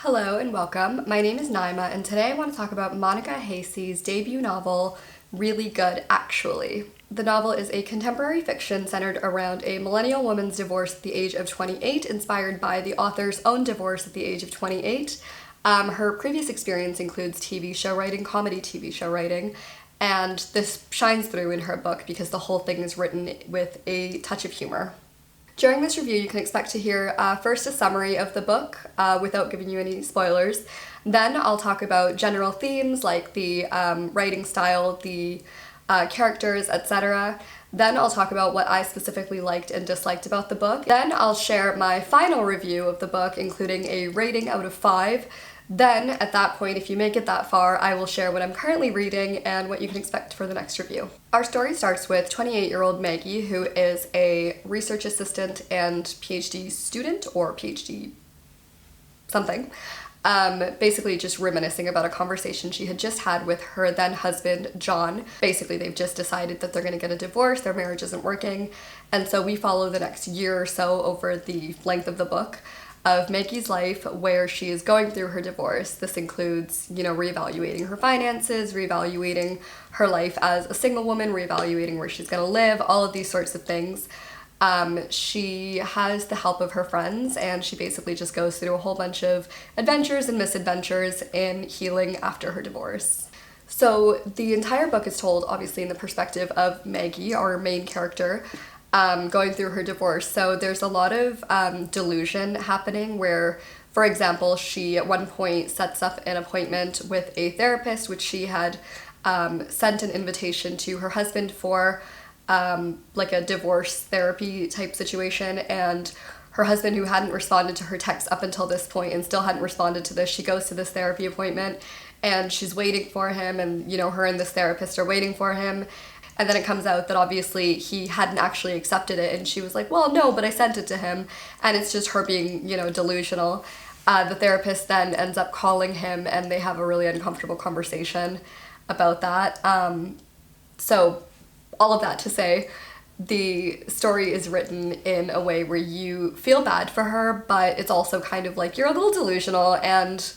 Hello and welcome. My name is Naima and today I want to talk about Monica Heisey's debut novel, Really Good Actually. The novel is a contemporary fiction centered around a millennial woman's divorce at the age of 28, inspired by the author's own divorce at the age of 28. Her previous experience includes TV show writing, comedy TV show writing, and this shines through in her book because the whole thing is written with a touch of humor. During this review, you can expect to hear first a summary of the book without giving you any spoilers. Then I'll talk about general themes like the writing style, the characters, etc. Then I'll talk about what I specifically liked and disliked about the book. Then I'll share my final review of the book, including a rating out of 5. Then, at that point, if you make it that far, I will share what I'm currently reading and what you can expect for the next review. Our story starts with 28-year-old Maggie, who is a research assistant and PhD student, or PhD something, basically just reminiscing about a conversation she had just had with her then husband, John. Basically, they've just decided that they're gonna get a divorce, their marriage isn't working, and so we follow the next year or so over the length of the book of Maggie's life where she is going through her divorce. This includes, reevaluating her finances, reevaluating her life as a single woman, reevaluating where she's gonna live, all of these sorts of things. She has the help of her friends and she basically just goes through a whole bunch of adventures and misadventures in healing after her divorce. So the entire book is told obviously in the perspective of Maggie, our main character, going through her divorce. So there's a lot of delusion happening where, for example, she at one point sets up an appointment with a therapist, which she had sent an invitation to her husband for, like a divorce therapy type situation, and her husband, who hadn't responded to her text up until this point and still hadn't responded to this, she goes to this therapy appointment and she's waiting for him, and her and this therapist are waiting for him. And then it comes out that obviously he hadn't actually accepted it, and she was like, well, no, but I sent it to him. And it's just her being, delusional. The therapist then ends up calling him and they have a really uncomfortable conversation about that. So all of that to say, the story is written in a way where you feel bad for her, but it's also kind of like you're a little delusional, and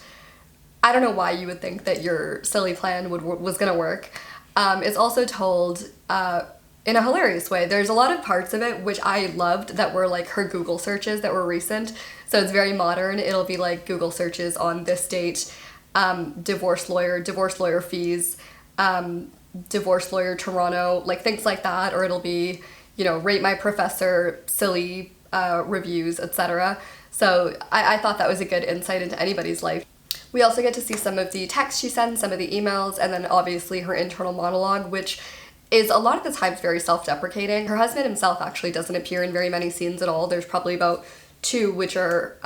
I don't know why you would think that your silly plan was gonna work. It's also told in a hilarious way. There's a lot of parts of it which I loved that were like her Google searches that were recent. So it's very modern. It'll be like Google searches on this date, divorce lawyer fees, divorce lawyer Toronto, like things like that. Or it'll be, rate my professor, silly reviews, etc. So I thought that was a good insight into anybody's life. We also get to see some of the texts she sends, some of the emails, and then obviously her internal monologue, which is a lot of the times very self-deprecating. Her husband himself actually doesn't appear in very many scenes at all. There's probably about 2 which are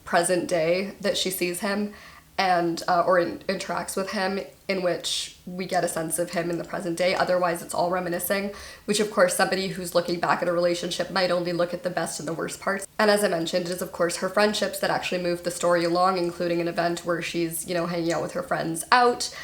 present day that she sees him and interacts with him, in which we get a sense of him in the present day. Otherwise it's all reminiscing, which of course somebody who's looking back at a relationship might only look at the best and the worst parts. And as I mentioned, it is of course her friendships that actually move the story along, including an event where she's hanging out with her friends out.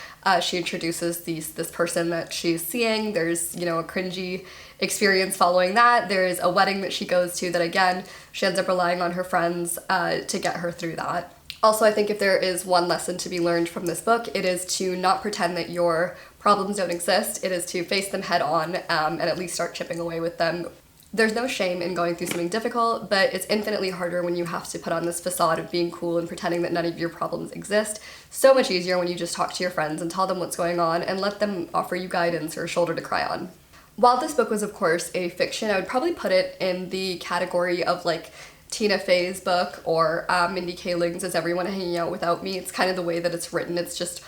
She introduces this person that she's seeing. There's a cringy experience following that. There's a wedding that she goes to that again she ends up relying on her friends to get her through that. Also, I think if there is one lesson to be learned from this book, it is to not pretend that your problems don't exist. It is to face them head on and at least start chipping away with them. There's no shame in going through something difficult, but it's infinitely harder when you have to put on this facade of being cool and pretending that none of your problems exist. So much easier when you just talk to your friends and tell them what's going on and let them offer you guidance or a shoulder to cry on. While this book was of course a fiction, I would probably put it in the category of like Tina Fey's book or Mindy Kaling's Is Everyone Hanging Out Without Me. It's kind of the way that it's written. It's just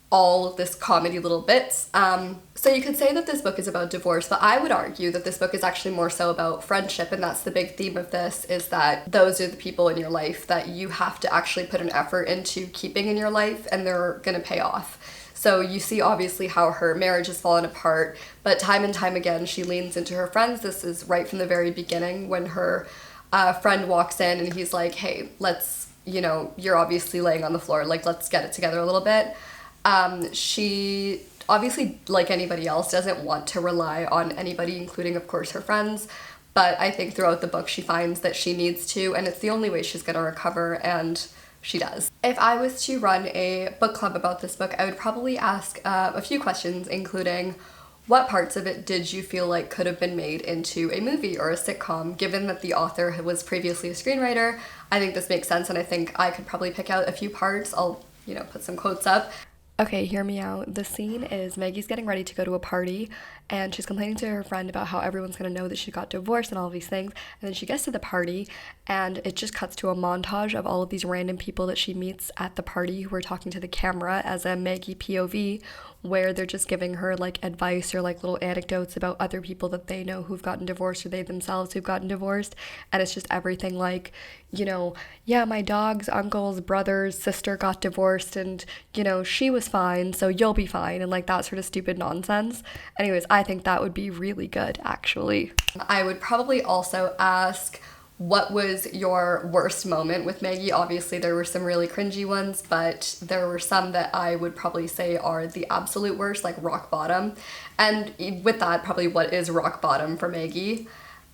all of this comedy little bits. So you could say that this book is about divorce, but I would argue that this book is actually more so about friendship, and that's the big theme of this, is that those are the people in your life that you have to actually put an effort into keeping in your life, and they're gonna pay off. So you see obviously how her marriage has fallen apart, but time and time again she leans into her friends. This is right from the very beginning when her friend walks in and he's like, hey, let's, you're obviously laying on the floor, like let's get it together a little bit. She obviously, like anybody else, doesn't want to rely on anybody, including of course her friends, but I think throughout the book she finds that she needs to, and it's the only way she's gonna recover and she does. If I was to run a book club about this book, I would probably ask a few questions, including what parts of it did you feel like could have been made into a movie or a sitcom? Given that the author was previously a screenwriter, I think this makes sense, and I think I could probably pick out a few parts. I'll, put some quotes up. Okay, hear me out. The scene is Maggie's getting ready to go to a party, and she's complaining to her friend about how everyone's gonna know that she got divorced and all of these things. And then she gets to the party, and it just cuts to a montage of all of these random people that she meets at the party who are talking to the camera as a Maggie POV, where they're just giving her like advice or like little anecdotes about other people that they know who've gotten divorced or they themselves who've gotten divorced. And it's just everything like, yeah, my dog's uncle's brother's sister got divorced and, she was fine, so you'll be fine, and like that sort of stupid nonsense. Anyways, I think that would be really good, actually. I would probably also ask, what was your worst moment with Maggie? Obviously, there were some really cringy ones, but there were some that I would probably say are the absolute worst, like rock bottom. And with that, probably what is rock bottom for Maggie?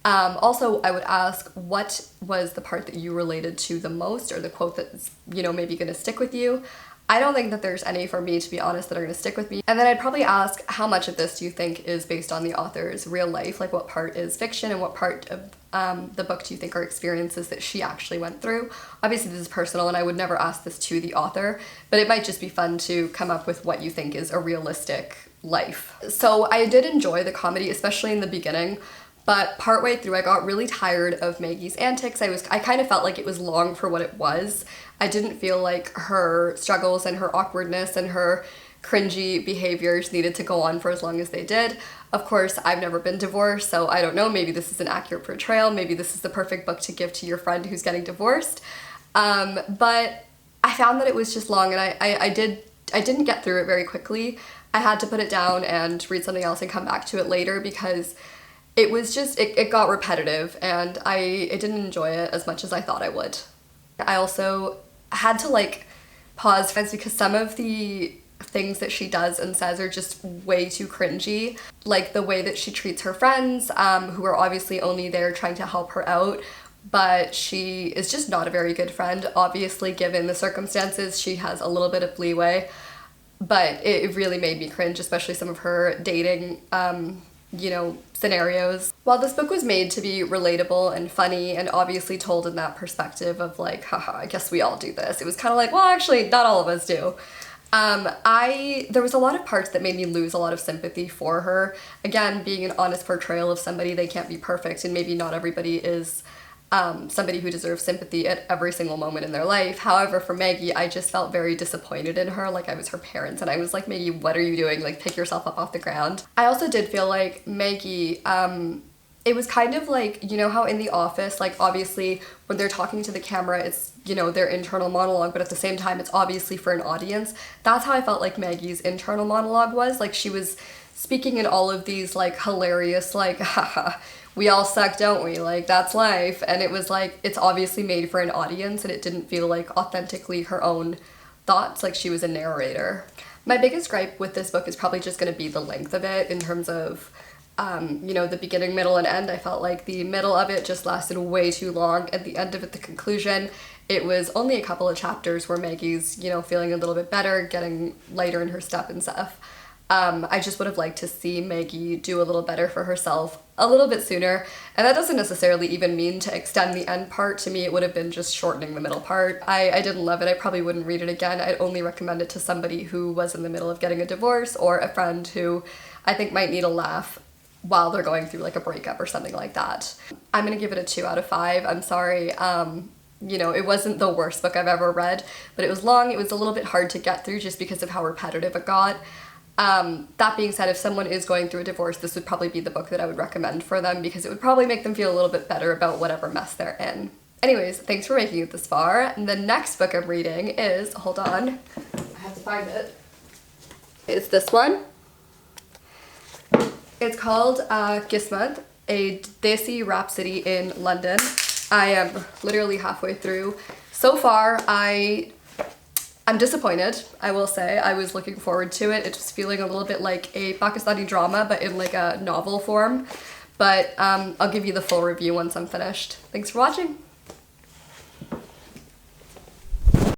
Also, I would ask, what was the part that you related to the most, or the quote that's, maybe gonna stick with you? I don't think that there's any, for me, to be honest, that are gonna stick with me. And then I'd probably ask, how much of this do you think is based on the author's real life? Like, what part is fiction and what part of the book do you think are experiences that she actually went through? Obviously, this is personal, and I would never ask this to the author, but it might just be fun to come up with what you think is a realistic life. So I did enjoy the comedy, especially in the beginning, but partway through I got really tired of Maggie's antics. I kind of felt like it was long for what it was. I didn't feel like her struggles and her awkwardness and her cringy behaviors needed to go on for as long as they did. Of course, I've never been divorced, so I don't know, maybe this is an accurate portrayal, maybe this is the perfect book to give to your friend who's getting divorced. But I found that it was just long, and I didn't get through it very quickly. I had to put it down and read something else and come back to it later, because it was just, it got repetitive, and I didn't enjoy it as much as I thought I would. I also had to pause because some of the things that she does and says are just way too cringy. Like the way that she treats her friends, who are obviously only there trying to help her out, but she is just not a very good friend. Obviously, given the circumstances, she has a little bit of leeway, but it really made me cringe, especially some of her dating scenarios. While this book was made to be relatable and funny and obviously told in that perspective of like, haha, I guess we all do this, it was kind of like, well, actually, not all of us do. There was a lot of parts that made me lose a lot of sympathy for her. Again, being an honest portrayal of somebody, they can't be perfect, and maybe not everybody is somebody who deserves sympathy at every single moment in their life. However, for Maggie, I just felt very disappointed in her, like I was her parents, and I was like, Maggie, what are you doing? Like, pick yourself up off the ground. I also did feel like Maggie, it was kind of like, how in The Office, like obviously when they're talking to the camera, it's, their internal monologue, but at the same time, it's obviously for an audience. That's how I felt like Maggie's internal monologue was. Like, she was speaking in all of these like hilarious, like, haha, we all suck, don't we? Like, that's life. And it was like, it's obviously made for an audience, and it didn't feel like authentically her own thoughts, like she was a narrator. My biggest gripe with this book is probably just going to be the length of it in terms of, the beginning, middle, and end. I felt like the middle of it just lasted way too long. At the end of it, the conclusion, it was only a couple of chapters where Maggie's, feeling a little bit better, getting lighter in her step and stuff. I just would have liked to see Maggie do a little better for herself a little bit sooner, and that doesn't necessarily even mean to extend the end part. To me, it would have been just shortening the middle part. I didn't love it. I probably wouldn't read it again. I'd only recommend it to somebody who was in the middle of getting a divorce, or a friend who I think might need a laugh while they're going through like a breakup or something like that. I'm gonna give it a 2 out of 5. I'm sorry. It wasn't the worst book I've ever read, but it was long. It was a little bit hard to get through just because of how repetitive it got. That being said, if someone is going through a divorce, this would probably be the book that I would recommend for them, because it would probably make them feel a little bit better about whatever mess they're in. Anyways, thanks for making it this far. And the next book I'm reading is, hold on, I have to find it. It's this one. It's called Kismet, a Desi Rhapsody in London. I am literally halfway through. So far, I'm disappointed, I will say. I was looking forward to it. It's just feeling a little bit like a Pakistani drama, but in like a novel form. But I'll give you the full review once I'm finished. Thanks for watching.